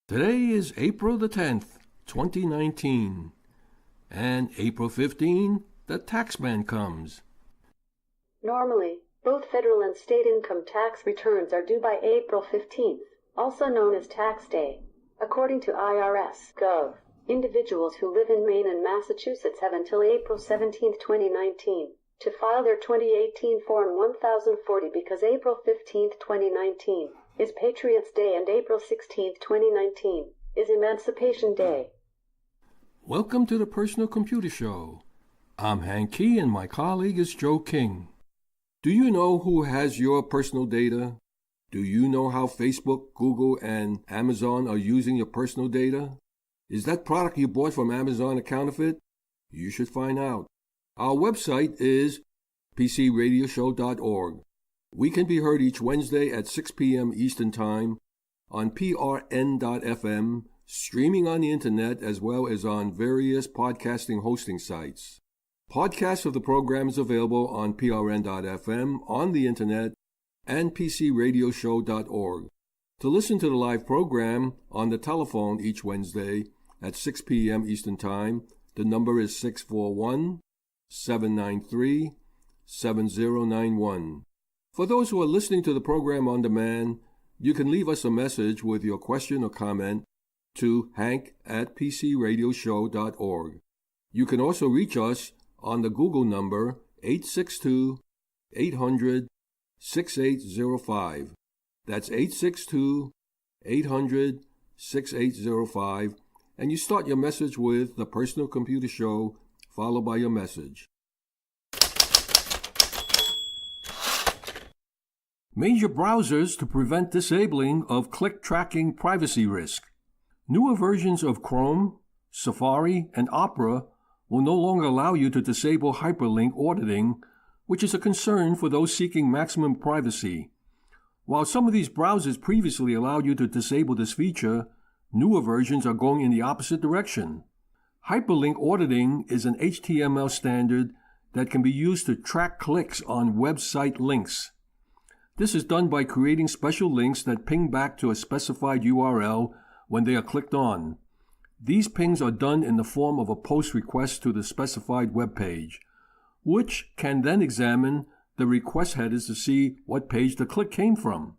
Today is April the 10th, 2019, and April 15, the taxman comes. Normally, both federal and state income tax returns are due by April 15th, also known as tax day. According to IRS.gov, individuals who live in Maine and Massachusetts have until April 17, 2019, to file their 2018 Form 1040 because April 15, 2019, is Patriots' Day and April 16, 2019, is Emancipation Day. Welcome to the Personal Computer Show. I'm Hank Key and my colleague is Joe King. Do you know who has your personal data? Do you know how Facebook, Google, and Amazon are using your personal data? Is that product you bought from Amazon a counterfeit? You should find out. Our website is pcradioshow.org. We can be heard each Wednesday at 6 p.m. Eastern Time on prn.fm, streaming on the internet as well as on various podcasting hosting sites. Podcasts of the program is available on prn.fm, on the internet, and pcradioshow.org. To listen to the live program on the telephone each Wednesday at 6 p.m. Eastern Time, the number is 641-793-7091. For those who are listening to the program on demand, you can leave us a message with your question or comment to hank@pcradioshow.org. You can also reach us on the Google number 862-800-6805. That's 862-800-6805. And you start your message with the Personal Computer Show, followed by your message. Major browsers to prevent disabling of click tracking privacy risk. Newer versions of Chrome, Safari, and Opera will no longer allow you to disable hyperlink auditing, which is a concern for those seeking maximum privacy. While some of these browsers previously allowed you to disable this feature, newer versions are going in the opposite direction. Hyperlink auditing is an HTML standard that can be used to track clicks on website links. This is done by creating special links that ping back to a specified URL when they are clicked on. These pings are done in the form of a post request to the specified web page, which can then examine the request headers to see what page the click came from.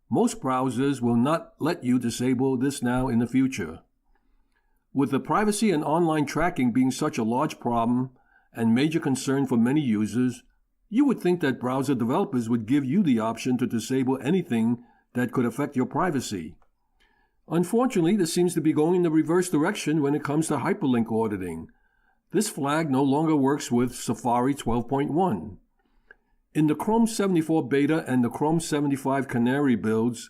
Most browsers will not let you disable this now in the future. With the privacy and online tracking being such a large problem and major concern for many users, you would think that browser developers would give you the option to disable anything that could affect your privacy. Unfortunately, this seems to be going in the reverse direction when it comes to hyperlink auditing. This flag no longer works with Safari 12.1. In the Chrome 74 beta and the Chrome 75 Canary builds,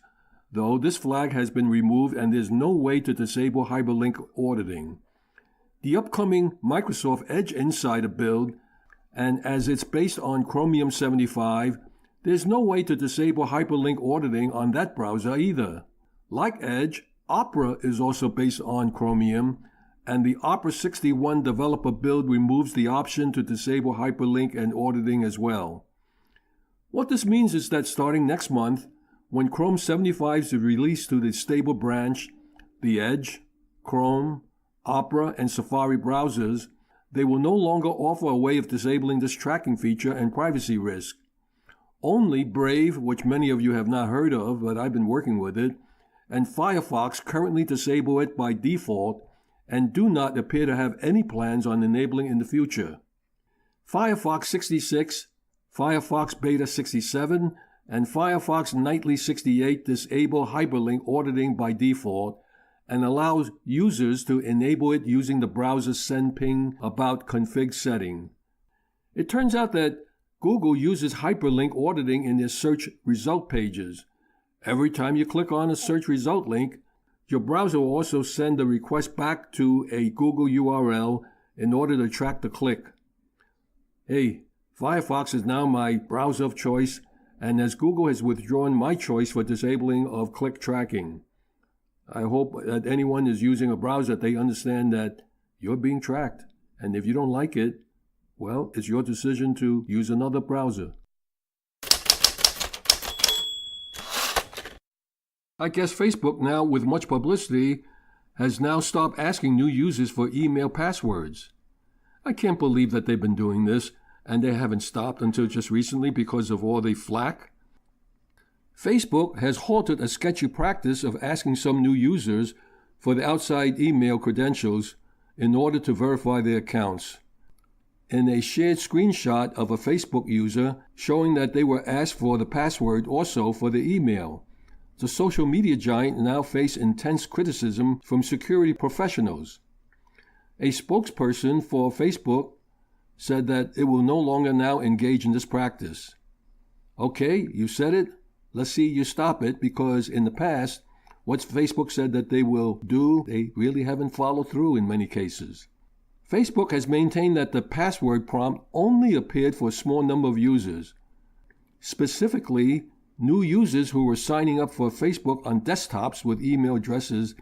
though, this flag has been removed and there's no way to disable hyperlink auditing. The upcoming Microsoft Edge Insider build, and as it's based on Chromium 75, there's no way to disable hyperlink auditing on that browser either. Like Edge, Opera is also based on Chromium, and the Opera 61 developer build removes the option to disable hyperlink and auditing as well. What this means is that starting next month, when Chrome 75 is released to the stable branch, the Edge, Chrome, Opera, and Safari browsers, they will no longer offer a way of disabling this tracking feature and privacy risk. Only Brave, which many of you have not heard of, but I've been working with it, and Firefox currently disable it by default and do not appear to have any plans on enabling in the future. Firefox 66, Firefox Beta 67, and Firefox Nightly 68 disable hyperlink auditing by default and allows users to enable it using the browser's send ping about config setting. It turns out that Google uses hyperlink auditing in their search result pages. Every time you click on a search result link, your browser will also send a request back to a Google URL in order to track the click. Hey, Firefox is now my browser of choice, and as Google has withdrawn my choice for disabling of click tracking. I hope that anyone is using a browser, they understand that you're being tracked. And if you don't like it, well, it's your decision to use another browser. I guess Facebook now, with much publicity, has now stopped asking new users for email passwords. I can't believe that they've been doing this, and they haven't stopped until just recently because of all the flack. Facebook has halted a sketchy practice of asking some new users for the outside email credentials in order to verify their accounts. In a shared screenshot of a Facebook user showing that they were asked for the password also for the email, the social media giant now faces intense criticism from security professionals. A spokesperson for Facebook said that it will no longer now engage in this practice. Okay, you said it. Let's see you stop it, because in the past, what Facebook said that they will do, they really haven't followed through in many cases. Facebook has maintained that the password prompt only appeared for a small number of users. Specifically, new users who were signing up for Facebook on desktops with email addresses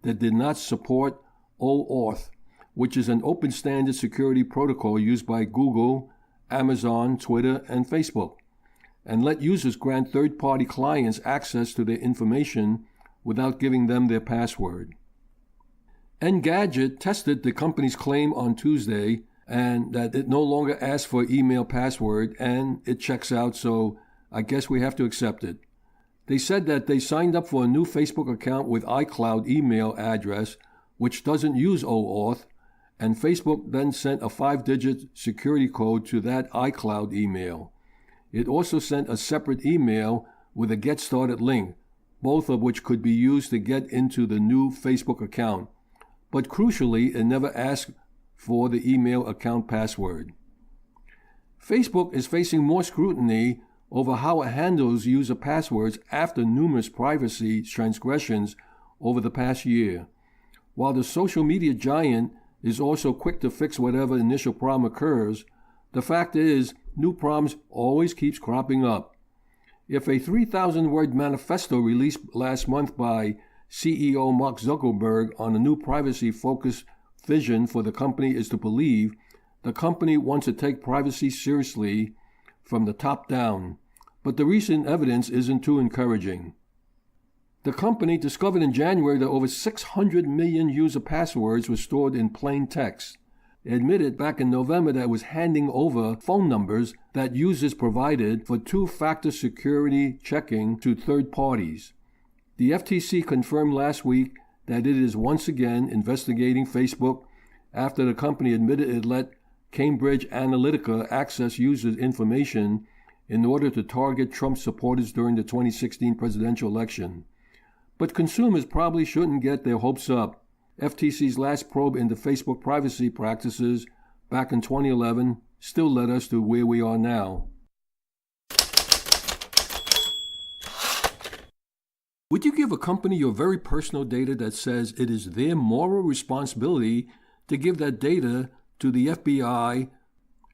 that did not support OAuth, which is an open standard security protocol used by Google, Amazon, Twitter, and Facebook, and let users grant third-party clients access to their information without giving them their password. Engadget tested the company's claim on Tuesday and that it no longer asks for email password, and it checks out, so I guess we have to accept it. They said that they signed up for a new Facebook account with iCloud email address, which doesn't use OAuth, and Facebook then sent a 5-digit security code to that iCloud email. It also sent a separate email with a Get Started link, both of which could be used to get into the new Facebook account. But crucially, it never asked for the email account password. Facebook is facing more scrutiny over how it handles user passwords after numerous privacy transgressions over the past year. While the social media giant is also quick to fix whatever initial problem occurs, the fact is new problems always keeps cropping up. If a 3,000-word manifesto released last month by CEO Mark Zuckerberg on a new privacy-focused vision for the company is to believe, the company wants to take privacy seriously from the top down, but the recent evidence isn't too encouraging. The company discovered in January that over 600 million user passwords were stored in plain text. It admitted back in November that it was handing over phone numbers that users provided for two-factor security checking to third parties. The FTC confirmed last week that it is once again investigating Facebook after the company admitted it let Cambridge Analytica access users' information in order to target Trump supporters during the 2016 presidential election. But consumers probably shouldn't get their hopes up. FTC's last probe into Facebook privacy practices back in 2011 still led us to where we are now. Would you give a company your very personal data that says it is their moral responsibility to give that data to the FBI?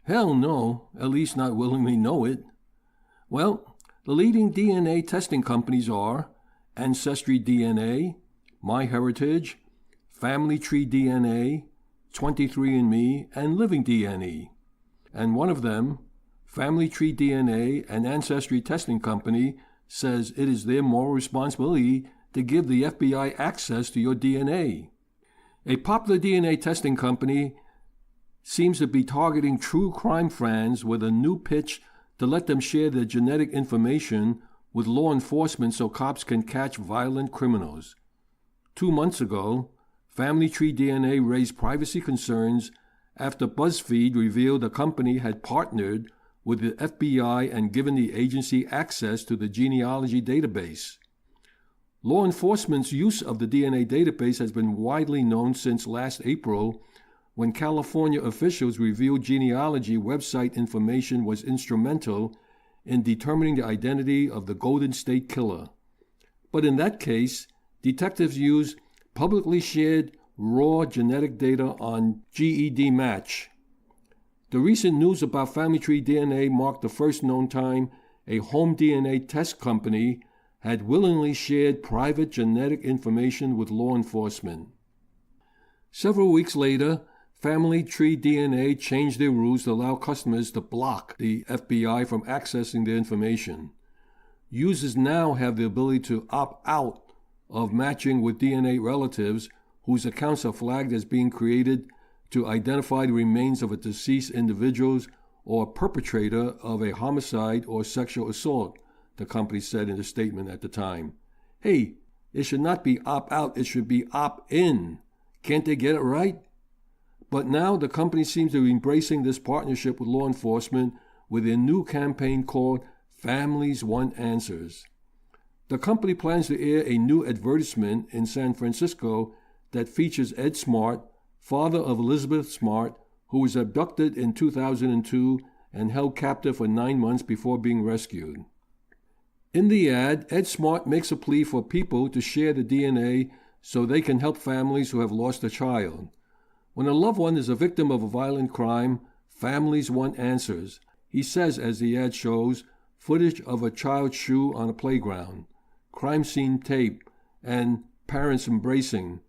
Hell no, at least not willingly know it. Well, the leading DNA testing companies are Ancestry DNA, MyHeritage, Family Tree DNA, 23andMe, and Living DNA. And one of them, Family Tree DNA, an ancestry testing company, says it is their moral responsibility to give the FBI access to your DNA. A popular DNA testing company seems to be targeting true crime fans with a new pitch to let them share their genetic information with law enforcement so cops can catch violent criminals. 2 months ago, Family Tree DNA raised privacy concerns after BuzzFeed revealed the company had partnered with the FBI and given the agency access to the genealogy database. Law enforcement's use of the DNA database has been widely known since last April, when California officials revealed genealogy website information was instrumental in determining the identity of the Golden State Killer. But in that case, detectives used publicly shared raw genetic data on GED Match. The recent news about Family Tree DNA marked the first known time a home DNA test company had willingly shared private genetic information with law enforcement. Several weeks later, Family Tree DNA changed their rules to allow customers to block the FBI from accessing their information. Users now have the ability to opt out of matching with DNA relatives whose accounts are flagged as being created to identify the remains of a deceased individual or perpetrator of a homicide or sexual assault, the company said in a statement at the time. Hey, it should not be opt-out, it should be opt-in. Can't they get it right? But now the company seems to be embracing this partnership with law enforcement with a new campaign called Families Want Answers. The company plans to air a new advertisement in San Francisco that features Ed Smart, father of Elizabeth Smart, who was abducted in 2002 and held captive for 9 months before being rescued. In the ad, Ed Smart makes a plea for people to share the DNA so they can help families who have lost a child. When a loved one is a victim of a violent crime, families want answers, he says as the ad shows footage of a child's shoe on a playground, crime scene tape, and parents embracing.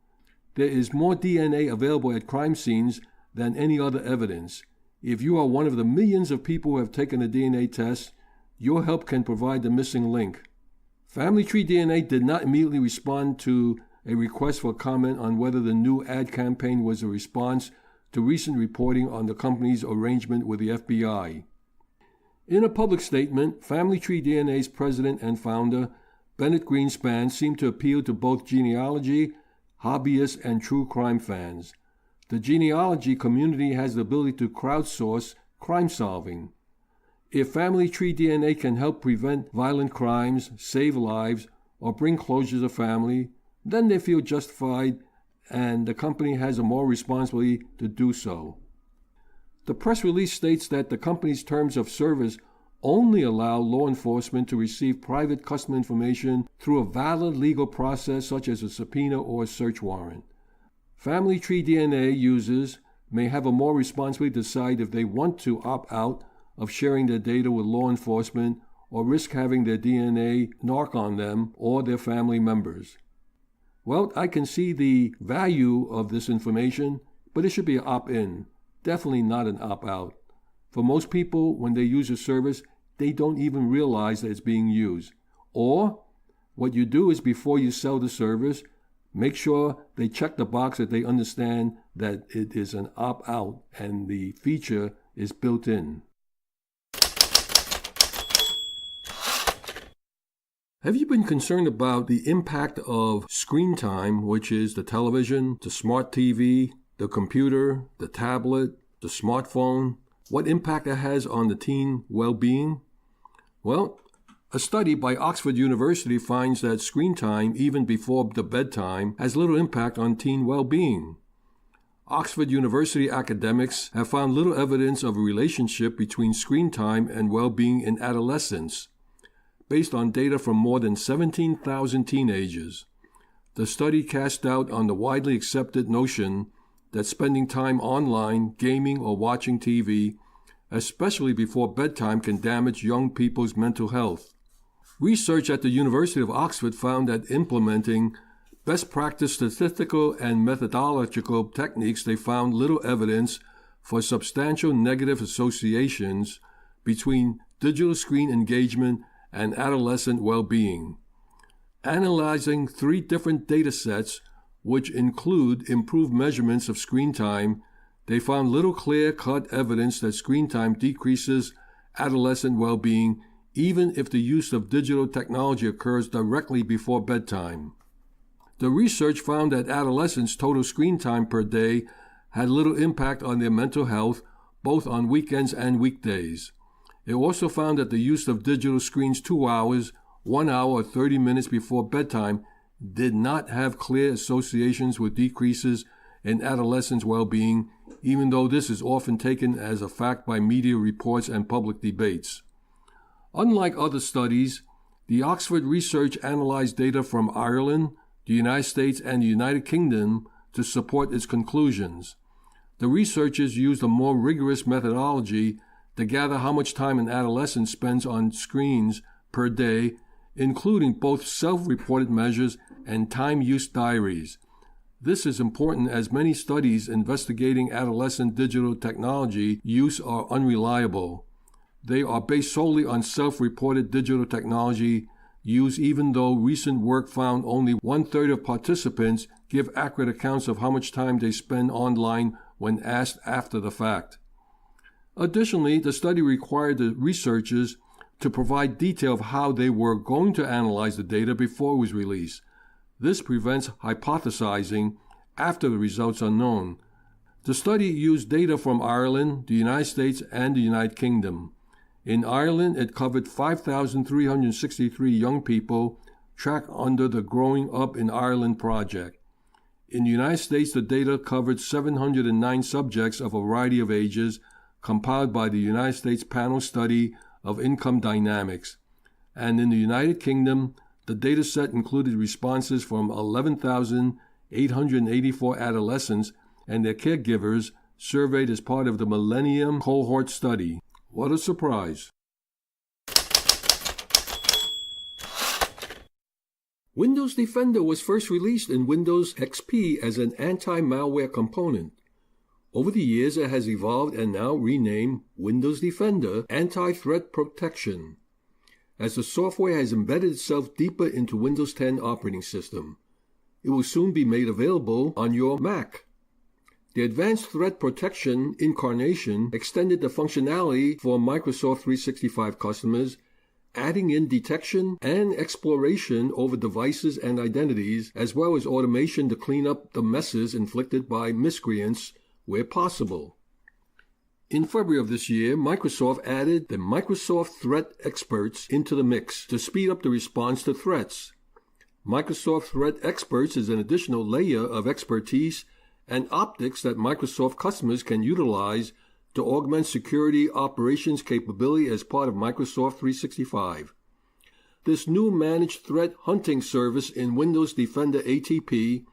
There is more DNA available at crime scenes than any other evidence. If you are one of the millions of people who have taken a DNA test, your help can provide the missing link. Family Tree DNA did not immediately respond to a request for comment on whether the new ad campaign was a response to recent reporting on the company's arrangement with the FBI. In a public statement, Family Tree DNA's president and founder, Bennett Greenspan, seemed to appeal to both genealogy, hobbyists, and true crime fans. The genealogy community has the ability to crowdsource crime solving. If Family Tree DNA can help prevent violent crimes, save lives, or bring closure to family, then they feel justified and the company has a moral responsibility to do so. The press release states that the company's terms of service only allow law enforcement to receive private customer information through a valid legal process such as a subpoena or a search warrant. Family Tree DNA users may have a moral responsibility to decide if they want to opt out of sharing their data with law enforcement or risk having their DNA narc on them or their family members. Well, I can see the value of this information, but it should be an opt-in, definitely not an opt-out. For most people, when they use a service, they don't even realize that it's being used. Or, what you do is before you sell the service, make sure they check the box that they understand that it is an opt-out and the feature is built in. Have you been concerned about the impact of screen time, which is the television, the smart TV, the computer, the tablet, the smartphone? What impact it has on the teen well-being? Well, a study by Oxford University finds that screen time, even before the bedtime, has little impact on teen well-being. Oxford University academics have found little evidence of a relationship between screen time and well-being in adolescence, based on data from more than 17,000 teenagers. The study cast doubt on the widely accepted notion that spending time online, gaming, or watching TV, especially before bedtime, can damage young people's mental health. Research at the University of Oxford found that implementing best practice statistical and methodological techniques, they found little evidence for substantial negative associations between digital screen engagement and adolescent well-being. Analyzing 3 different data sets, which include improved measurements of screen time, they found little clear-cut evidence that screen time decreases adolescent well-being, even if the use of digital technology occurs directly before bedtime. The research found that adolescents' total screen time per day had little impact on their mental health, both on weekends and weekdays. It also found that the use of digital screens 2 hours, 1 hour, or 30 minutes before bedtime did not have clear associations with decreases in adolescents' well-being, even though this is often taken as a fact by media reports and public debates. Unlike other studies, the Oxford research analyzed data from Ireland, the United States, and the United Kingdom to support its conclusions. The researchers used a more rigorous methodology to gather how much time an adolescent spends on screens per day, including both self-reported measures and time-use diaries. This is important as many studies investigating adolescent digital technology use are unreliable. They are based solely on self-reported digital technology use, even though recent work found only 1/3 of participants give accurate accounts of how much time they spend online when asked after the fact. Additionally, the study required the researchers to provide detail of how they were going to analyze the data before it was released. This prevents hypothesizing after the results are known. The study used data from Ireland, the United States, and the United Kingdom. In Ireland, it covered 5,363 young people tracked under the Growing Up in Ireland project. In the United States, the data covered 709 subjects of a variety of ages, compiled by the United States Panel Study of Income Dynamics. And in the United Kingdom, the data set included responses from 11,884 adolescents and their caregivers surveyed as part of the Millennium Cohort Study. What a surprise! Windows Defender was first released in Windows XP as an anti-malware component. Over the years, it has evolved and now renamed Windows Defender Anti-Threat Protection, as the software has embedded itself deeper into Windows 10 operating system. It will soon be made available on your Mac. The Advanced Threat Protection incarnation extended the functionality for Microsoft 365 customers, adding in detection and exploration over devices and identities, as well as automation to clean up the messes inflicted by miscreants where possible. In February of this year, Microsoft added the Microsoft Threat Experts into the mix to speed up the response to threats. Microsoft Threat Experts is an additional layer of expertise and optics that Microsoft customers can utilize to augment security operations capability as part of Microsoft 365. This new managed threat hunting service in Windows Defender ATP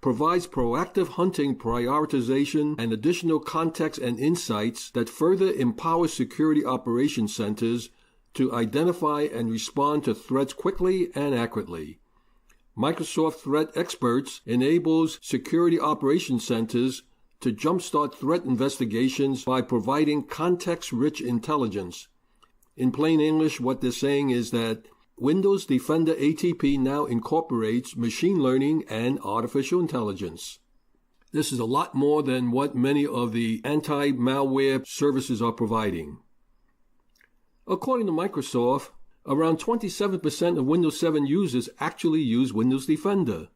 provides proactive hunting prioritization and additional context and insights that further empower security operations centers to identify and respond to threats quickly and accurately. Microsoft Threat Experts enables security operations centers to jumpstart threat investigations by providing context-rich intelligence. In plain English, what they're saying is that Windows Defender ATP now incorporates machine learning and artificial intelligence. This is a lot more than what many of the anti-malware services are providing. According to Microsoft, around 27% of Windows 7 users actually use Windows Defender.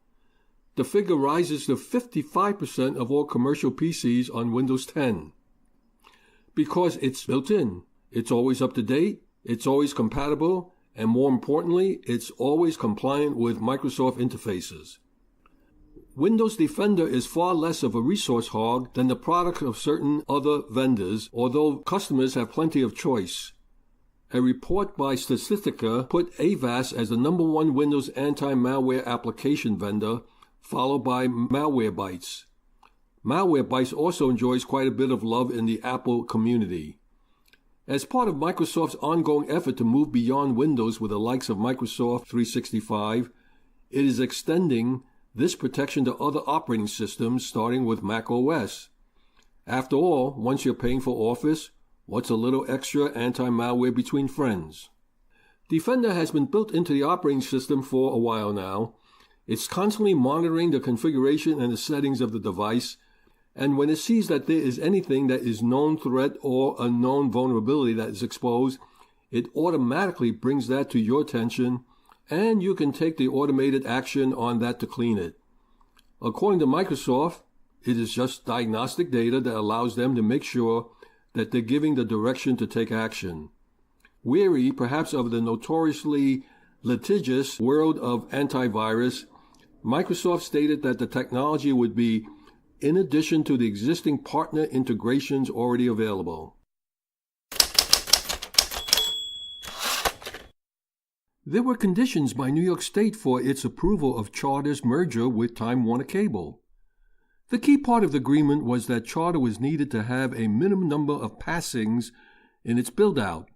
The figure rises to 55% of all commercial PCs on Windows 10. Because it's built in, it's always up to date, it's always compatible, and more importantly, it's always compliant with Microsoft interfaces. Windows Defender is far less of a resource hog than the product of certain other vendors, although customers have plenty of choice. A report by Statistica put Avast as the #1 Windows anti-malware application vendor, followed by Malwarebytes. Malwarebytes also enjoys quite a bit of love in the Apple community. As part of Microsoft's ongoing effort to move beyond Windows with the likes of Microsoft 365, it is extending this protection to other operating systems, starting with Mac OS. After all, once you're paying for Office, what's a little extra anti-malware between friends? Defender has been built into the operating system for a while now. It's constantly monitoring the configuration and the settings of the device, and when it sees that there is anything that is known threat or a known vulnerability that is exposed, it automatically brings that to your attention, and you can take the automated action on that to clean it. According to Microsoft, it is just diagnostic data that allows them to make sure that they're giving the direction to take action. Weary, perhaps, of the notoriously litigious world of antivirus, Microsoft stated that the technology would be in addition to the existing partner integrations already available. There were conditions by New York State for its approval of Charter's merger with Time Warner Cable. The key part of the agreement was that Charter was needed to have a minimum number of passings in its build-out.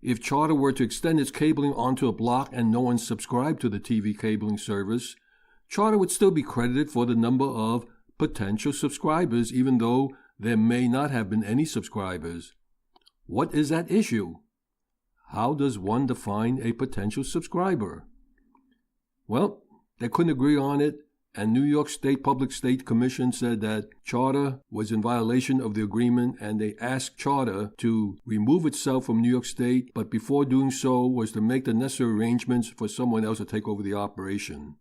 If Charter were to extend its cabling onto a block and no one subscribed to the TV cabling service, Charter would still be credited for the number of potential subscribers, even though there may not have been any subscribers. What is that issue? How does one define a potential subscriber? Well, they couldn't agree on it, and New York State Public State Commission said that Charter was in violation of the agreement, and they asked Charter to remove itself from New York State, but before doing so was to make the necessary arrangements for someone else to take over the operation.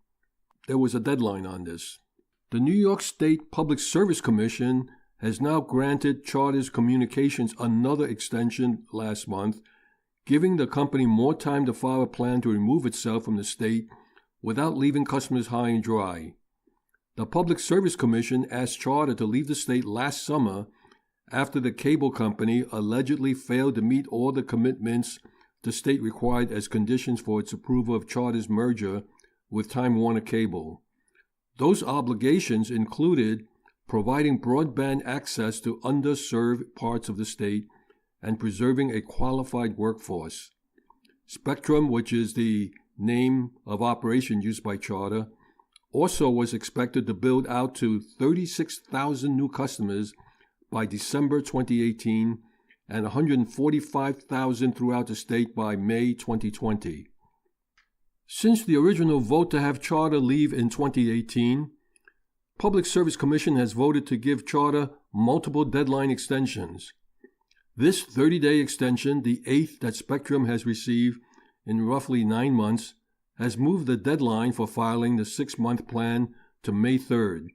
There was a deadline on this. The New York State Public Service Commission has now granted Charter's Communications another extension last month, giving the company more time to file a plan to remove itself from the state without leaving customers high and dry. The Public Service Commission asked Charter to leave the state last summer after the cable company allegedly failed to meet all the commitments the state required as conditions for its approval of Charter's merger with Time Warner Cable. Those obligations included providing broadband access to underserved parts of the state and preserving a qualified workforce. Spectrum, which is the name of operation used by Charter, also was expected to build out to 36,000 new customers by December 2018 and 145,000 throughout the state by May 2020. Since the original vote to have Charter leave in 2018, Public Service Commission has voted to give Charter multiple deadline extensions. This 30-day extension, the eighth that Spectrum has received in roughly 9 months, has moved the deadline for filing the 6-month plan to May 3rd.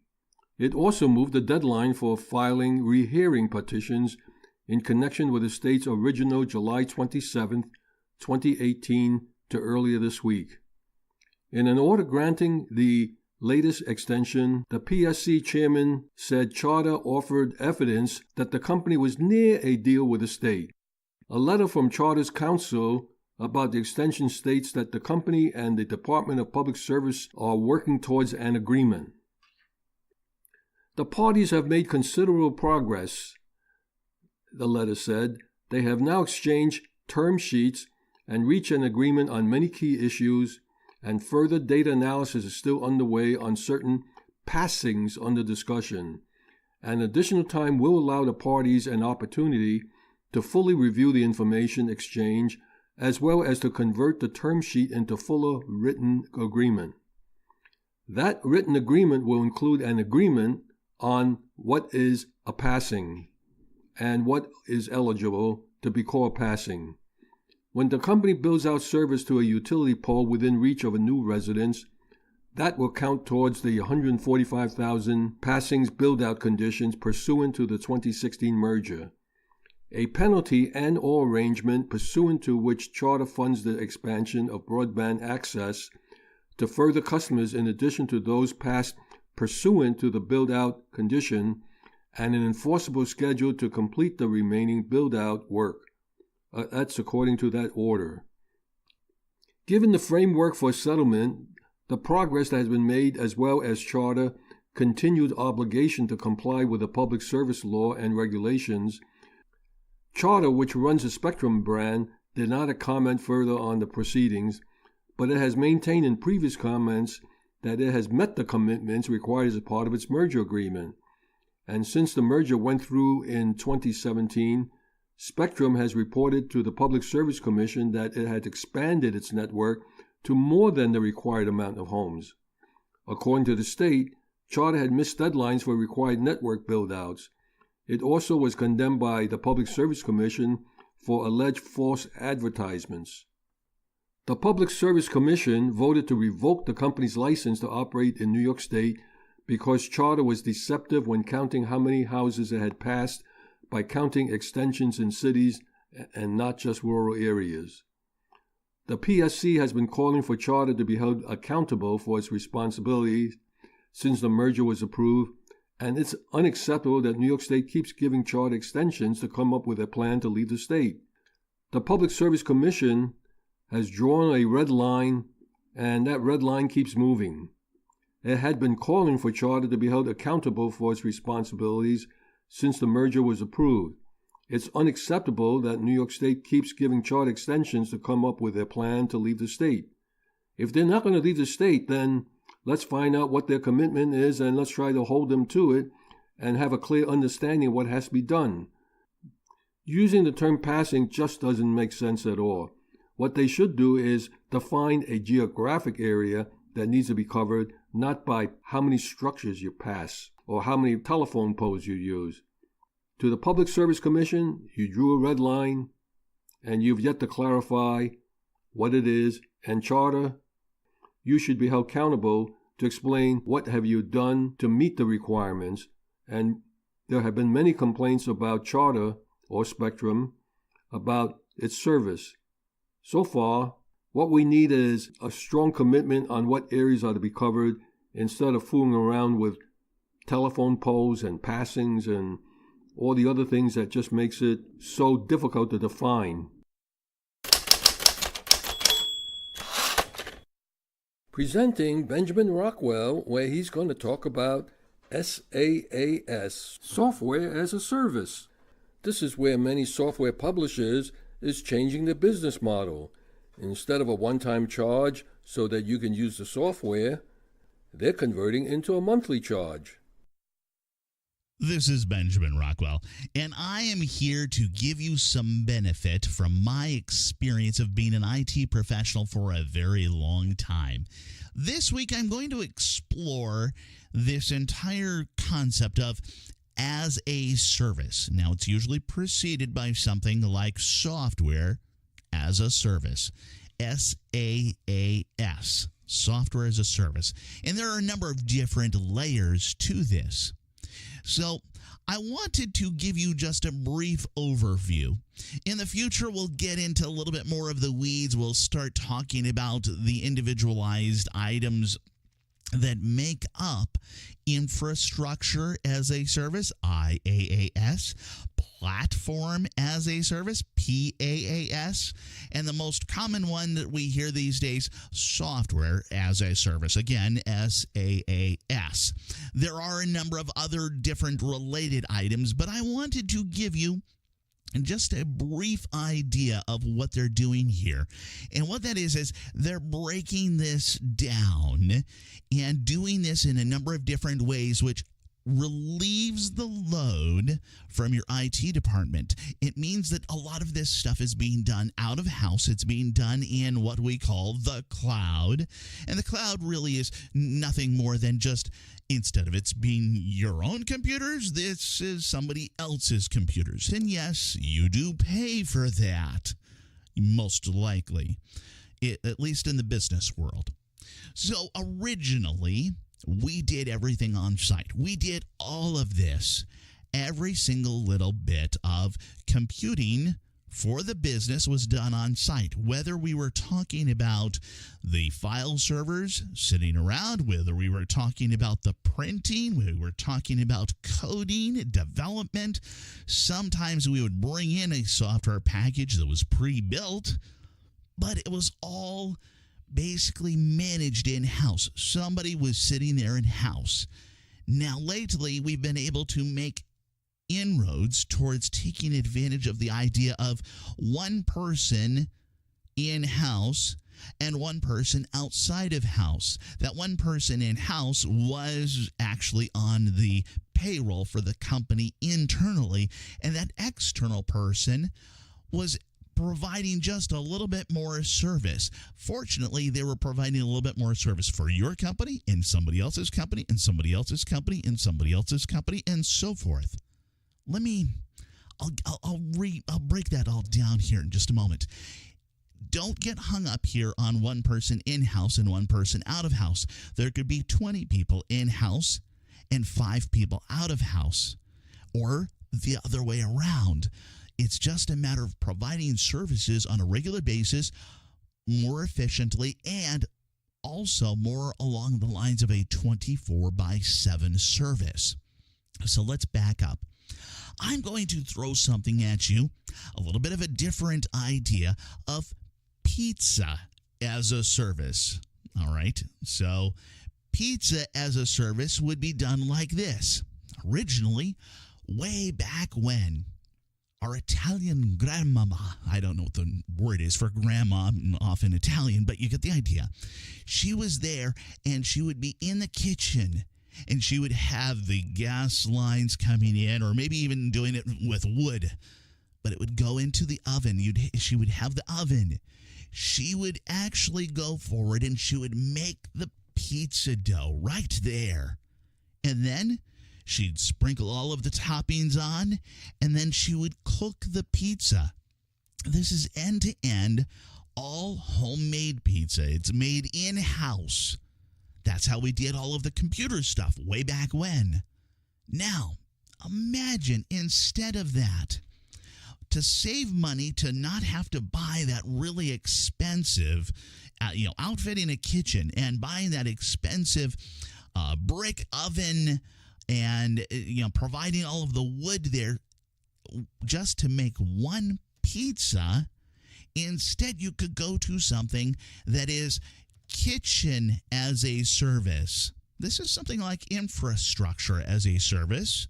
It also moved the deadline for filing rehearing petitions in connection with the state's original July 27, 2018 to earlier this week. In an order granting the latest extension, the PSC chairman said Charter offered evidence that the company was near a deal with the state. A letter from Charter's counsel about the extension states that the company and the Department of Public Service are working towards an agreement. The parties have made considerable progress, the letter said. They have now exchanged term sheets and reached an agreement on many key issues, and further data analysis is still underway on certain passings under discussion. And additional time will allow the parties an opportunity to fully review the information exchange, as well as to convert the term sheet into fuller written agreement. That written agreement will include an agreement on what is a passing and what is eligible to be called passing. When the company builds out service to a utility pole within reach of a new residence, that will count towards the 145,000 passings build-out conditions pursuant to the 2016 merger. A penalty and/or arrangement pursuant to which Charter funds the expansion of broadband access to further customers in addition to those passed pursuant to the build-out condition, and an enforceable schedule to complete the remaining build-out work. That's according to that order. Given the framework for settlement, the progress that has been made, as well as Charter continued obligation to comply with the public service law and regulations, Charter, which runs the Spectrum brand, did not comment further on the proceedings, but it has maintained in previous comments that it has met the commitments required as a part of its merger agreement. And since the merger went through in 2017, Spectrum has reported to the Public Service Commission that it had expanded its network to more than the required amount of homes. According to the state, Charter had missed deadlines for required network build-outs. It also was condemned by the Public Service Commission for alleged false advertisements. The Public Service Commission voted to revoke the company's license to operate in New York State because Charter was deceptive when counting how many houses it had passed by counting extensions in cities and not just rural areas. The PSC has been calling for Charter to be held accountable for its responsibilities since the merger was approved, and it's unacceptable that New York State keeps giving Charter extensions to come up with a plan to leave the state. The Public Service Commission has drawn a red line, and that red line keeps moving. It had been calling for Charter to be held accountable for its responsibilities since the merger was approved. It's unacceptable that New York State keeps giving Charter extensions to come up with a plan to leave the state. If they're not going to leave the state, then let's find out what their commitment is and let's try to hold them to it and have a clear understanding of what has to be done. Using the term passing just doesn't make sense at all. What they should do is define a geographic area that needs to be covered, not by how many structures you pass or how many telephone poles you use. To the Public Service Commission, you drew a red line, and you've yet to clarify what it is, and Charter, you should be held accountable to explain what have you done to meet the requirements. And there have been many complaints about Charter or Spectrum about its service. So far, what we need is a strong commitment on what areas are to be covered instead of fooling around with telephone poles and passings and all the other things that just makes it so difficult to define. Presenting Benjamin Rockwell, where he's going to talk about SaaS, Software as a Service. This is where many software publishers is changing their business model. Instead of a one-time charge so that you can use the software, they're converting into a monthly charge. This is Benjamin Rockwell, and I am here to give you some benefit from my experience of being an IT professional for a very long time. This week, I'm going to explore this entire concept of as a service. Now, it's usually preceded by something like software as a service, SaaS, software as a service. And there are a number of different layers to this. So I wanted to give you just a brief overview. In the future, we'll get into a little bit more of the weeds. We'll start talking about the individualized items that make up infrastructure as a service, IaaS, platform as a service, PaaS, and the most common one that we hear these days, software as a service, again, SaaS. There are a number of other different related items, but I wanted to give you just a brief idea of what they're doing here. And what that is they're breaking this down and doing this in a number of different ways, which relieves the load from your IT department. It means that a lot of this stuff is being done out of house. It's being done in what we call the cloud. And the cloud really is nothing more than just, instead of it's being your own computers, this is somebody else's computers. And yes, you do pay for that, most likely, at least in the business world. So originally, we did everything on site. We did all of this. Every single little bit of computing for the business was done on site. Whether we were talking about the file servers sitting around, whether we were talking about the printing, we were talking about coding, development. Sometimes we would bring in a software package that was pre-built, but it was all basically managed in-house. Somebody was sitting there in-house. Now, lately, we've been able to make inroads towards taking advantage of the idea of one person in-house and one person outside of house. That one person in-house was actually on the payroll for the company internally, and that external person was providing just a little bit more service. Fortunately, they were providing a little bit more service for your company and somebody else's company and somebody else's company and somebody else's company and so forth. I'll break that all down here in just a moment. Don't get hung up here on one person in-house and one person out of house. There could be 20 people in-house and 5 people out of house, or the other way around. It's just a matter of providing services on a regular basis more efficiently and also more along the lines of a 24/7 service. So let's back up. I'm going to throw something at you, a little bit of a different idea of pizza as a service. All right. So pizza as a service would be done like this. Originally, way back when, our Italian grandmama, I don't know what the word is for grandma off in Italian, but you get the idea. She was there, and she would be in the kitchen, and she would have the gas lines coming in, or maybe even doing it with wood, but it would go into the oven. She would have the oven. she would actually go forward and she would make the pizza dough right there. And then she'd sprinkle all of the toppings on, and then she would cook the pizza. This is end-to-end, all homemade pizza. It's made in-house. That's how we did all of the computer stuff way back when. Now, imagine instead of that, to save money, to not have to buy that really expensive, outfitting a kitchen and buying that expensive brick oven and, providing all of the wood there just to make one pizza. Instead, you could go to something that is kitchen as a service. This is something like infrastructure as a service,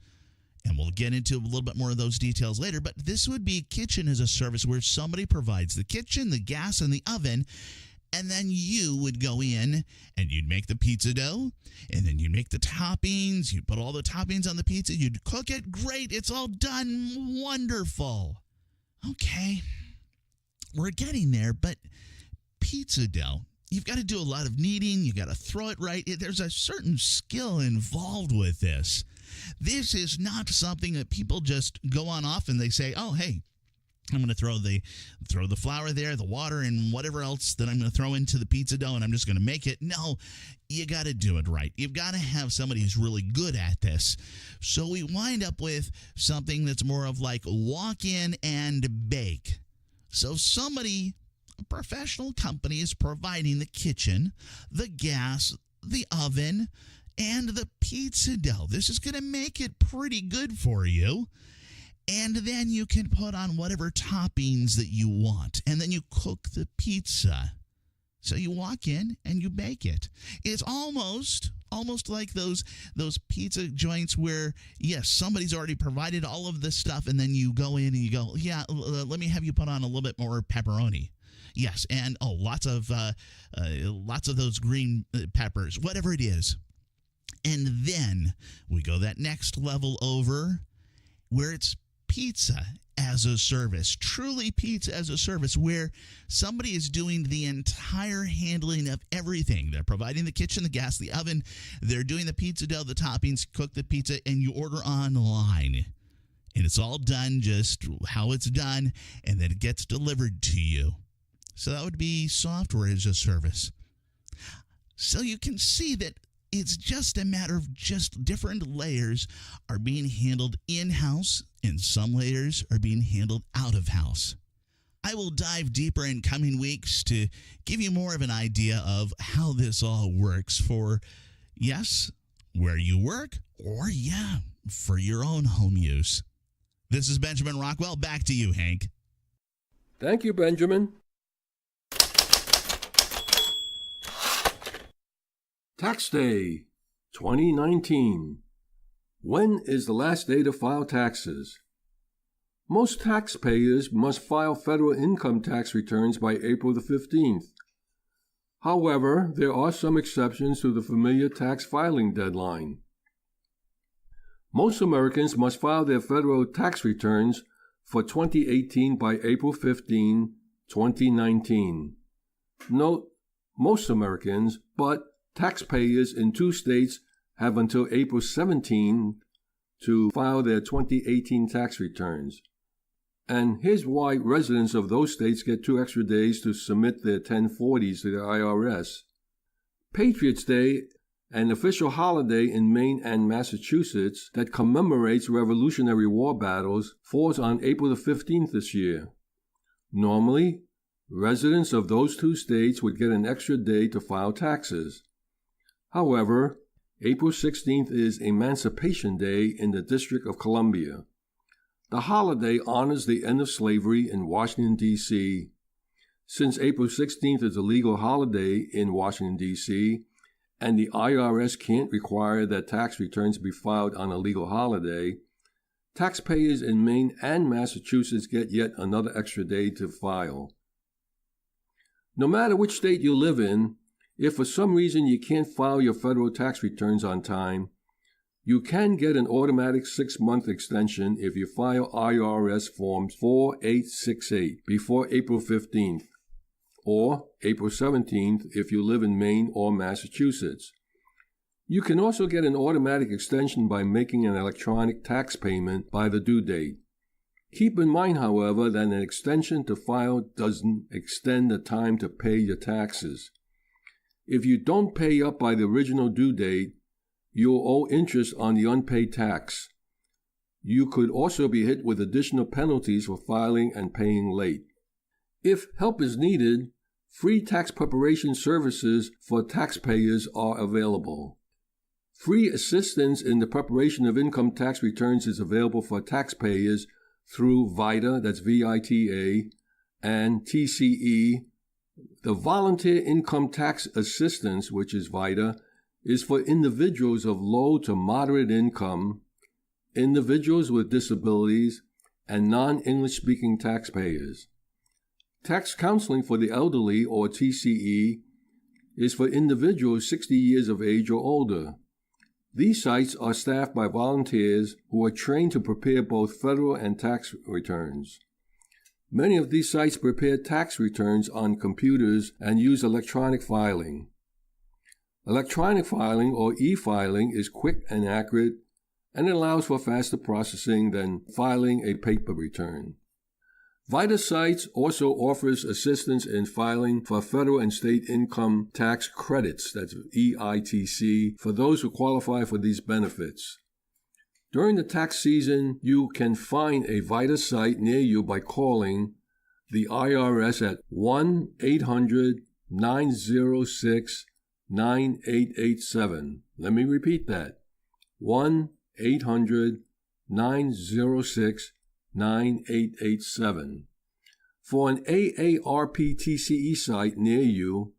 and we'll get into a little bit more of those details later, but this would be kitchen as a service where somebody provides the kitchen, the gas, and the oven, and then you would go in and you'd make the pizza dough, and then you'd make the toppings, you'd put all the toppings on the pizza, you'd cook it, great, it's all done, wonderful. Okay, we're getting there, but pizza dough, you've got to do a lot of kneading. You've got to throw it right. There's a certain skill involved with this. This is not something that people just go on off and they say, oh, hey, I'm going to throw the flour there, the water, and whatever else that I'm going to throw into the pizza dough, and I'm just going to make it. No, you got to do it right. You've got to have somebody who's really good at this. So we wind up with something that's more of like walk in and bake. So somebody, a professional company, is providing the kitchen, the gas, the oven, and the pizza dough. This is going to make it pretty good for you. And then you can put on whatever toppings that you want. And then you cook the pizza. So you walk in and you bake it. It's almost like those pizza joints where, yes, somebody's already provided all of this stuff, and then you go in and you go, yeah, let me have you put on a little bit more pepperoni. Yes, and lots of those green peppers, whatever it is. And then we go that next level over where it's pizza as a service, truly pizza as a service, where somebody is doing the entire handling of everything. They're providing the kitchen, the gas, the oven. They're doing the pizza dough, the toppings, cook the pizza, and you order online. And it's all done just how it's done, and then it gets delivered to you. So that would be software as a service. So you can see that it's just a matter of just different layers are being handled in-house, and some layers are being handled out of house. I will dive deeper in coming weeks to give you more of an idea of how this all works for, yes, where you work, or, yeah, for your own home use. This is Benjamin Rockwell. Back to you, Hank. Thank you, Benjamin. Tax Day 2019. When is the last day to file taxes? Most taxpayers must file federal income tax returns by April the 15th. However, there are some exceptions to the familiar tax filing deadline. Most Americans must file their federal tax returns for 2018 by April 15, 2019. Note, most Americans, but taxpayers in 2 states have until April 17 to file their 2018 tax returns. And here's why residents of those states get 2 extra days to submit their 1040s to the IRS. Patriots' Day, an official holiday in Maine and Massachusetts that commemorates Revolutionary War battles, falls on April the 15th this year. Normally, residents of those 2 states would get an extra day to file taxes. However, April 16th is Emancipation Day in the District of Columbia. The holiday honors the end of slavery in Washington, D.C. Since April 16th is a legal holiday in Washington, D.C., and the IRS can't require that tax returns be filed on a legal holiday, taxpayers in Maine and Massachusetts get yet another extra day to file. No matter which state you live in, if for some reason you can't file your federal tax returns on time, you can get an automatic 6-month extension if you file IRS Forms 4868 before April 15th. or April 17th if you live in Maine or Massachusetts. You can also get an automatic extension by making an electronic tax payment by the due date. Keep in mind, however, that an extension to file doesn't extend the time to pay your taxes. If you don't pay up by the original due date, you'll owe interest on the unpaid tax. You could also be hit with additional penalties for filing and paying late. If help is needed, free tax preparation services for taxpayers are available. Free assistance in the preparation of income tax returns is available for taxpayers through VITA, that's VITA, and TCE. The Volunteer Income Tax Assistance, which is VITA, is for individuals of low to moderate income, individuals with disabilities, and non-English speaking taxpayers. Tax counseling for the elderly, or TCE, is for individuals 60 years of age or older. These sites are staffed by volunteers who are trained to prepare both federal and tax returns. Many of these sites prepare tax returns on computers and use electronic filing. Electronic filing, or e-filing, is quick and accurate, and it allows for faster processing than filing a paper return. VITA Sites also offers assistance in filing for federal and state income tax credits, that's EITC, for those who qualify for these benefits. During the tax season, you can find a VITA site near you by calling the IRS at 1-800-906-9887. Let me repeat that. 1-800-906-9887. For an AARP TCE site near you,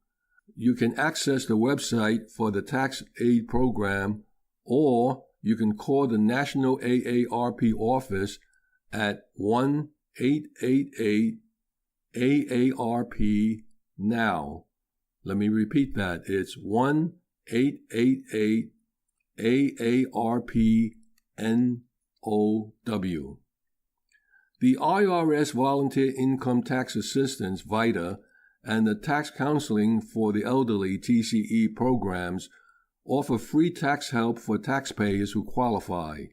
you can access the website for the tax aid program, or you can call the National AARP office at 1-888-AARP-NOW. Let me repeat that. It's 1-888-AARP-NOW. The IRS Volunteer Income Tax Assistance, VITA, and the Tax Counseling for the Elderly, TCE programs offer free tax help for taxpayers who qualify.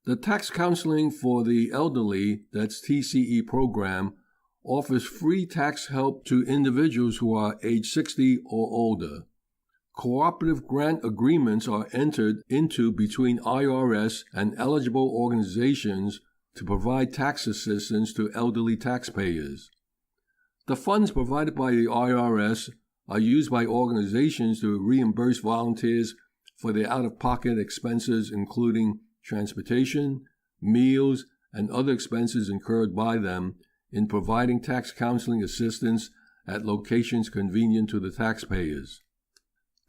The Tax Counseling for the Elderly, that's TCE program, offers free tax help to individuals who are age 60 or older. Cooperative grant agreements are entered into between IRS and eligible organizations to provide tax assistance to elderly taxpayers. The funds provided by the IRS are used by organizations to reimburse volunteers for their out-of-pocket expenses, including transportation, meals, and other expenses incurred by them in providing tax counseling assistance at locations convenient to the taxpayers.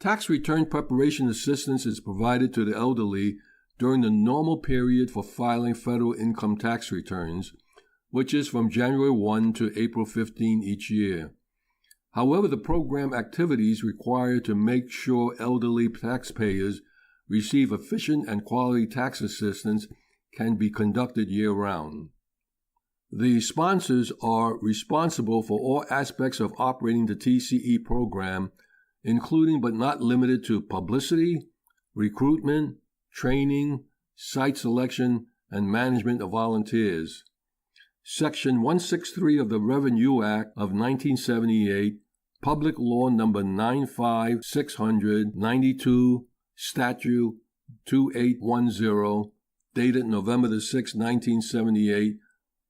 Tax return preparation assistance is provided to the elderly during the normal period for filing federal income tax returns, which is from January 1 to April 15 each year. However, the program activities required to make sure elderly taxpayers receive efficient and quality tax assistance can be conducted year-round. The sponsors are responsible for all aspects of operating the TCE program, including but not limited to publicity, recruitment, training, site selection, and management of volunteers. Section 163 of the Revenue Act of 1978, Public Law Number 95692, Statute 2810, dated November 6, 1978,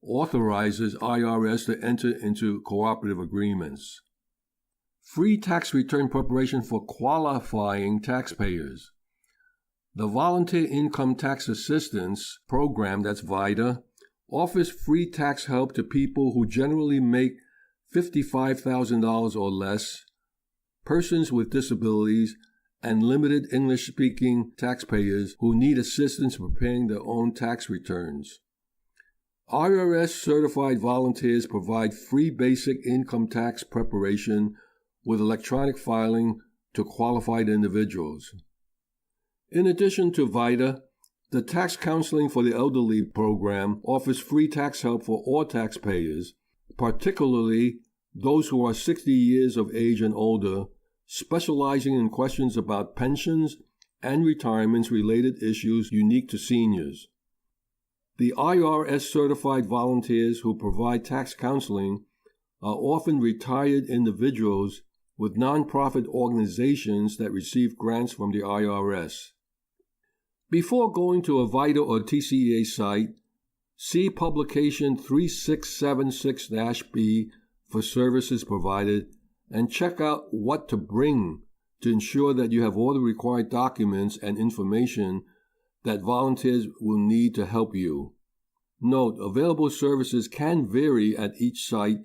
authorizes IRS to enter into cooperative agreements. Free tax return preparation for qualifying taxpayers. The Volunteer Income Tax Assistance Program, that's VITA, offers free tax help to people who generally make $55,000 or less, persons with disabilities, and limited English-speaking taxpayers who need assistance preparing their own tax returns. IRS-certified volunteers provide free basic income tax preparation with electronic filing to qualified individuals. In addition to VITA, the Tax Counseling for the Elderly program offers free tax help for all taxpayers, particularly those who are 60 years of age and older, specializing in questions about pensions and retirements-related issues unique to seniors. The IRS-certified volunteers who provide tax counseling are often retired individuals with nonprofit organizations that receive grants from the IRS. Before going to a VITA or TCEA site, see Publication 3676-B for services provided and check out what to bring to ensure that you have all the required documents and information that volunteers will need to help you. Note, available services can vary at each site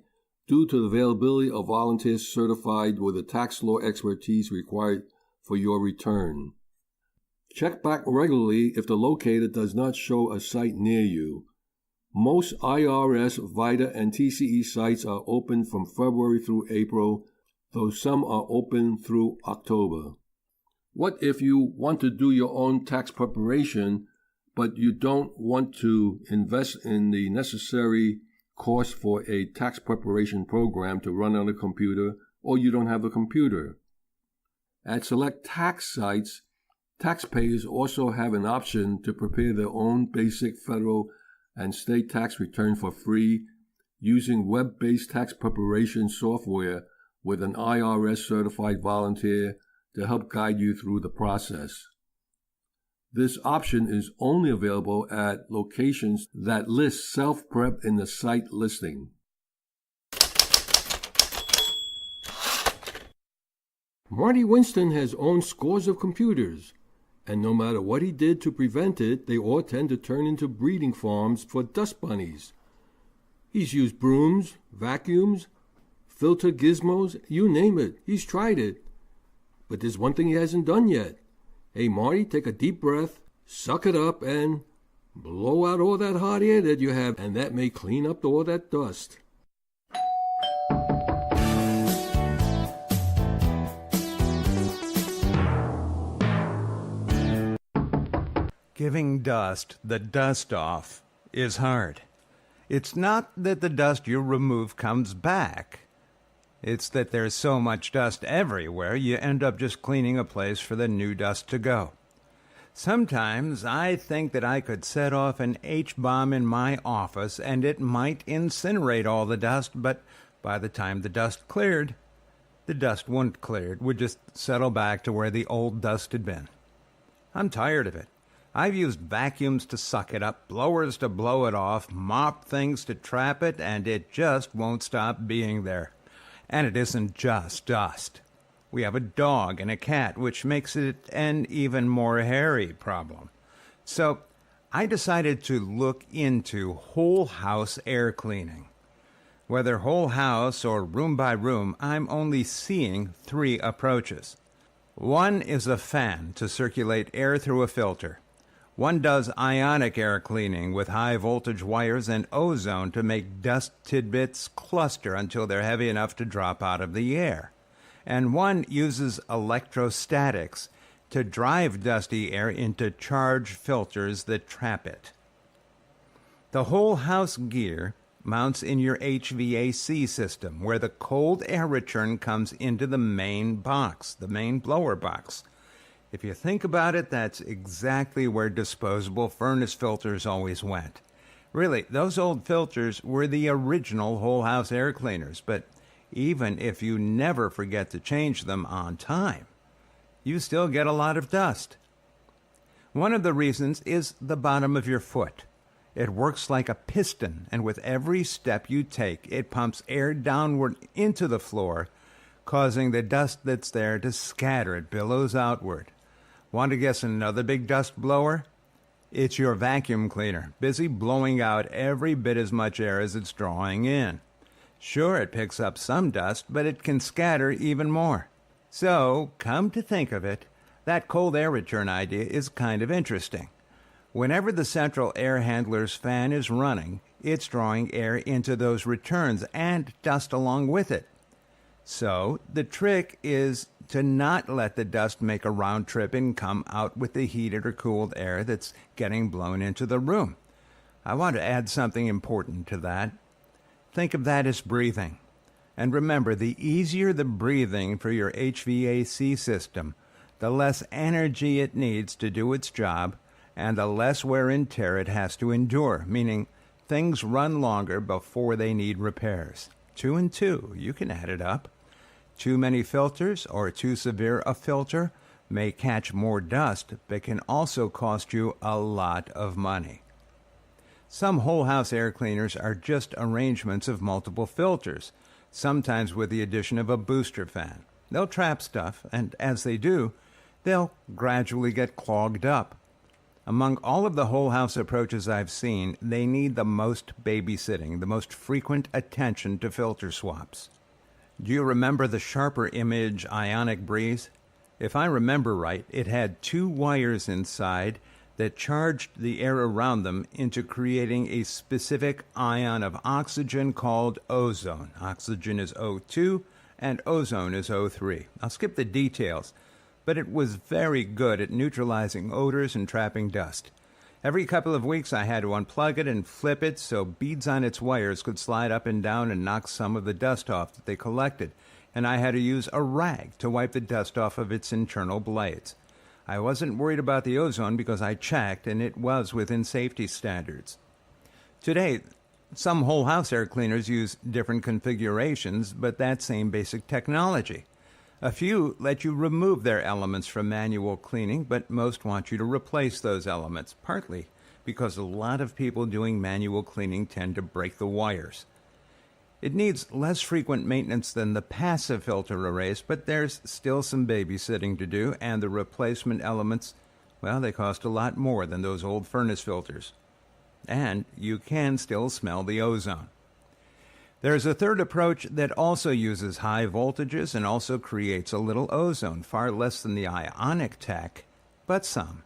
due to the availability of volunteers certified with the tax law expertise required for your return. Check back regularly if the locator does not show a site near you. Most IRS, VITA, and TCE sites are open from February through April, though some are open through October. What if you want to do your own tax preparation, but you don't want to invest in the necessary cost for a tax preparation program to run on a computer, or you don't have a computer? At select tax sites, taxpayers also have an option to prepare their own basic federal and state tax return for free using web-based tax preparation software with an IRS-certified volunteer to help guide you through the process. This option is only available at locations that list self-prep in the site listing. Marty Winston has owned scores of computers, and no matter what he did to prevent it, they all tend to turn into breeding farms for dust bunnies. He's used brooms, vacuums, filter gizmos, you name it. He's tried it. But there's one thing he hasn't done yet. Hey, Marty, take a deep breath, suck it up, and blow out all that hot air that you have, and that may clean up all that dust. Giving dust the dust off is hard. It's not that the dust you remove comes back. It's that there's so much dust everywhere, you end up just cleaning a place for the new dust to go. Sometimes I think that I could set off an H-bomb in my office and it might incinerate all the dust, but by the time the dust cleared, the dust wouldn't clear. It would just settle back to where the old dust had been. I'm tired of it. I've used vacuums to suck it up, blowers to blow it off, mop things to trap it, and it just won't stop being there. And it isn't just dust. We have a dog and a cat, which makes it an even more hairy problem. So I decided to look into whole house air cleaning. Whether whole house or room by room, I'm only seeing 3 approaches. One is a fan to circulate air through a filter. One does ionic air cleaning with high-voltage wires and ozone to make dust tidbits cluster until they're heavy enough to drop out of the air. And one uses electrostatics to drive dusty air into charged filters that trap it. The whole house gear mounts in your HVAC system, where the cold air return comes into the main box, the main blower box. If you think about it, that's exactly where disposable furnace filters always went. Really, those old filters were the original whole house air cleaners, but even if you never forget to change them on time, you still get a lot of dust. One of the reasons is the bottom of your foot. It works like a piston, and with every step you take, it pumps air downward into the floor, causing the dust that's there to scatter. It billows outward. Want to guess another big dust blower? It's your vacuum cleaner, busy blowing out every bit as much air as it's drawing in. Sure, it picks up some dust, but it can scatter even more. So, come to think of it, that cold air return idea is kind of interesting. Whenever the central air handler's fan is running, it's drawing air into those returns and dust along with it. So, the trick is to not let the dust make a round trip and come out with the heated or cooled air that's getting blown into the room. I want to add something important to that. Think of that as breathing. And remember, the easier the breathing for your HVAC system, the less energy it needs to do its job, and the less wear and tear it has to endure, meaning things run longer before they need repairs. 2 and 2, you can add it up. Too many filters or too severe a filter may catch more dust, but can also cost you a lot of money. Some whole house air cleaners are just arrangements of multiple filters, sometimes with the addition of a booster fan. They'll trap stuff, and as they do, they'll gradually get clogged up. Among all of the whole house approaches I've seen, they need the most babysitting, the most frequent attention to filter swaps. Do you remember the Sharper Image Ionic Breeze? If I remember right, it had 2 wires inside that charged the air around them into creating a specific ion of oxygen called ozone. Oxygen is O2 and ozone is O3. I'll skip the details, but it was very good at neutralizing odors and trapping dust. Every couple of weeks I had to unplug it and flip it so beads on its wires could slide up and down and knock some of the dust off that they collected, and I had to use a rag to wipe the dust off of its internal blades. I wasn't worried about the ozone because I checked and it was within safety standards. Today, some whole house air cleaners use different configurations, but that same basic technology. A few let you remove their elements from manual cleaning, but most want you to replace those elements, partly because a lot of people doing manual cleaning tend to break the wires. It needs less frequent maintenance than the passive filter arrays, but there's still some babysitting to do, and the replacement elements, well, they cost a lot more than those old furnace filters. And you can still smell the ozone. There's a third approach that also uses high voltages and also creates a little ozone, far less than the ionic tech, but some.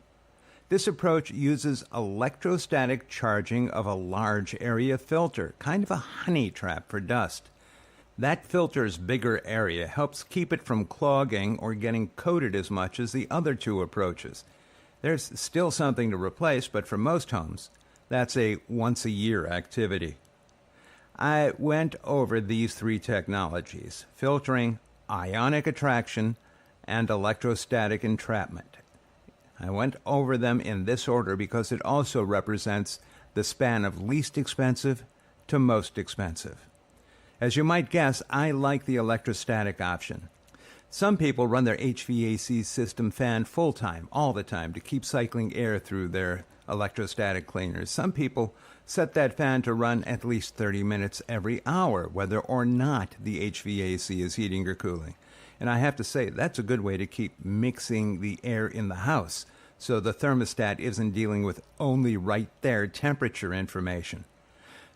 This approach uses electrostatic charging of a large area filter, kind of a honey trap for dust. That filter's bigger area helps keep it from clogging or getting coated as much as the other 2 approaches. There's still something to replace, but for most homes, that's a once-a-year activity. I went over these 3 technologies: filtering, ionic attraction, and electrostatic entrapment. I went over them in this order because it also represents the span of least expensive to most expensive. As you might guess, I like the electrostatic option. Some people run their HVAC system fan full-time, all the time, to keep cycling air through their electrostatic cleaners. Some people set that fan to run at least 30 minutes every hour, whether or not the HVAC is heating or cooling. And I have to say, that's a good way to keep mixing the air in the house, so the thermostat isn't dealing with only right there temperature information.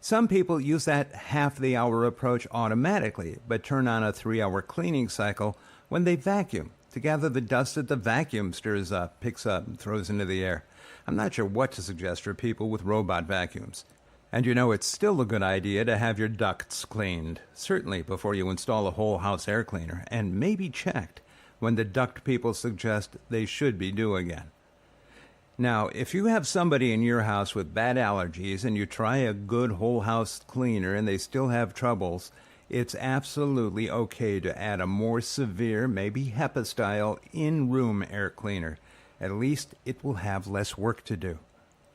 Some people use that half-the-hour approach automatically, but turn on a 3-hour cleaning cycle when they vacuum to gather the dust that the vacuum stirs up, picks up, and throws into the air. I'm not sure what to suggest for people with robot vacuums. And you know, it's still a good idea to have your ducts cleaned, certainly before you install a whole house air cleaner, and maybe checked when the duct people suggest they should be due again. Now, if you have somebody in your house with bad allergies and you try a good whole house cleaner and they still have troubles, it's absolutely okay to add a more severe, maybe HEPA-style, in-room air cleaner. At least it will have less work to do.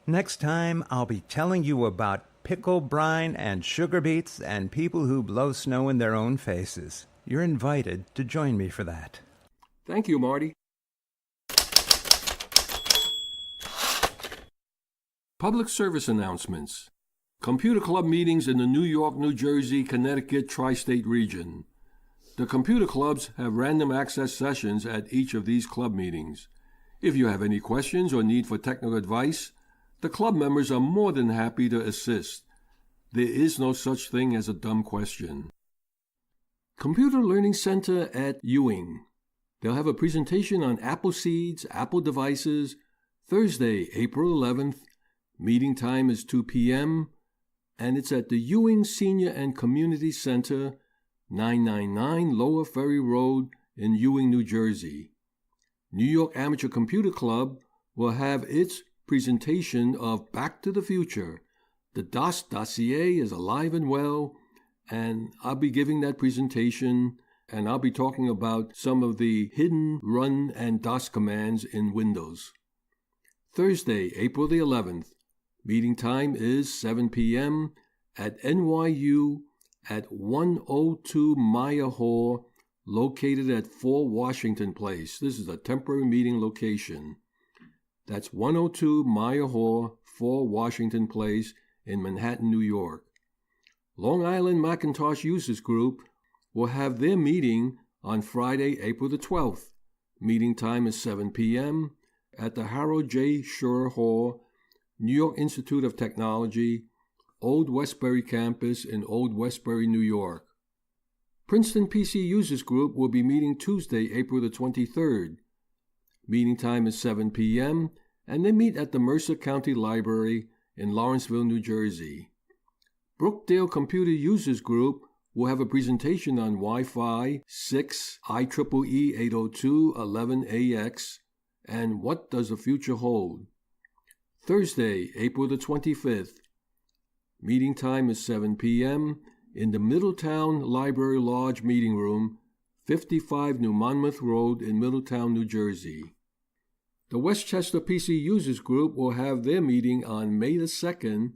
Next time, I'll be telling you about pickle brine and sugar beets and people who blow snow in their own faces. You're invited to join me for that. Thank you, Marty. Public service announcements. Computer Club meetings in the New York, New Jersey, Connecticut tri-state region. The computer clubs have random access sessions at each of these club meetings. If you have any questions or need for technical advice, the club members are more than happy to assist. There is no such thing as a dumb question. Computer Learning Center at Ewing. They'll have a presentation on Apple Seeds, Apple devices, Thursday, April 11th. Meeting time is 2 p.m., and it's at the Ewing Senior and Community Center, 999 Lower Ferry Road in Ewing, New Jersey. New York Amateur Computer Club will have its presentation of Back to the Future. The DOS dossier is alive and well, and I'll be giving that presentation, and I'll be talking about some of the hidden run and DOS commands in Windows. Thursday, April the 11th. Meeting time is 7 p.m. at NYU at 102 Maya Hall, located at 4 Washington Place. This is a temporary meeting location. That's 102 Maya Hall, 4 Washington Place in Manhattan, New York. Long Island Macintosh Users Group will have their meeting on Friday, April the 12th. Meeting time is 7 p.m. at the Harold J. Schur Hall, New York Institute of Technology, Old Westbury Campus in Old Westbury, New York. Princeton PC Users Group will be meeting Tuesday, April the 23rd. Meeting time is 7 p.m., and they meet at the Mercer County Library in Lawrenceville, New Jersey. Brookdale Computer Users Group will have a presentation on Wi-Fi 6 IEEE 802.11ax and what does the future hold. Thursday, April the 25th. Meeting time is 7 p.m. in the Middletown Library Lodge Meeting Room, 55 New Monmouth Road in Middletown, New Jersey. The Westchester PC Users Group will have their meeting on May the 2nd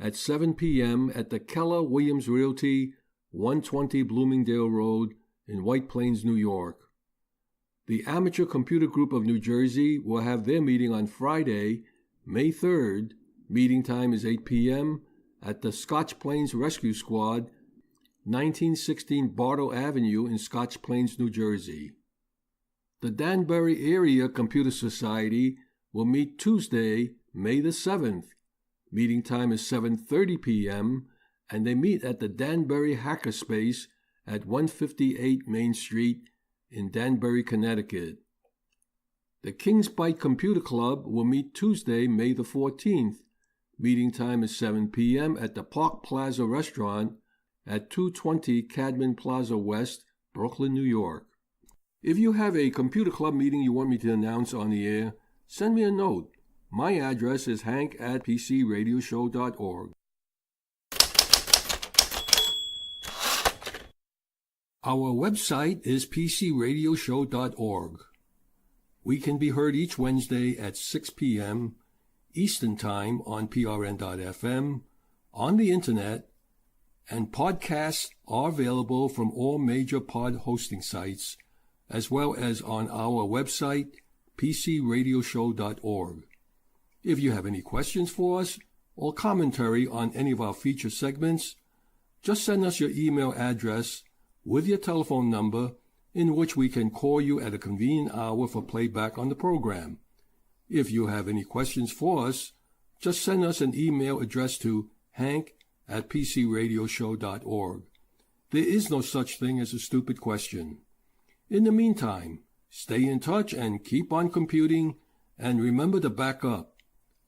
at 7 p.m. at the Keller Williams Realty, 120 Bloomingdale Road in White Plains, New York. The Amateur Computer Group of New Jersey will have their meeting on Friday, May 3rd. Meeting time is 8 p.m. at the Scotch Plains Rescue Squad, 1916 Bartow Avenue in Scotch Plains, New Jersey. The Danbury Area Computer Society will meet Tuesday, May the 7th. Meeting time is 7:30 p.m., and they meet at the Danbury Hackerspace at 158 Main Street in Danbury, Connecticut. The Kings Bite Computer Club will meet Tuesday, May the 14th. Meeting time is 7 p.m. at the Park Plaza Restaurant at 220 Cadman Plaza West, Brooklyn, New York. If you have a computer club meeting you want me to announce on the air, send me a note. My address is hank@pcradioshow.org. Our website is pcradioshow.org. We can be heard each Wednesday at 6 p.m. Eastern Time on prn.fm, on the Internet, and podcasts are available from all major pod hosting sites, as well as on our website, pcradioshow.org. If you have any questions for us or commentary on any of our feature segments, just send us your email address with your telephone number in which we can call you at a convenient hour for playback on the program. If you have any questions for us, just send us an email addressed to hank@pcradioshow.org. There is no such thing as a stupid question. In the meantime, stay in touch and keep on computing, and remember to back up.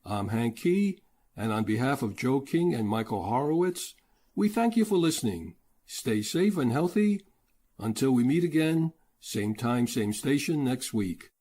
I'm Hank Key, and on behalf of Joe King and Michael Horowitz, we thank you for listening. Stay safe and healthy. Until we meet again, same time, same station next week.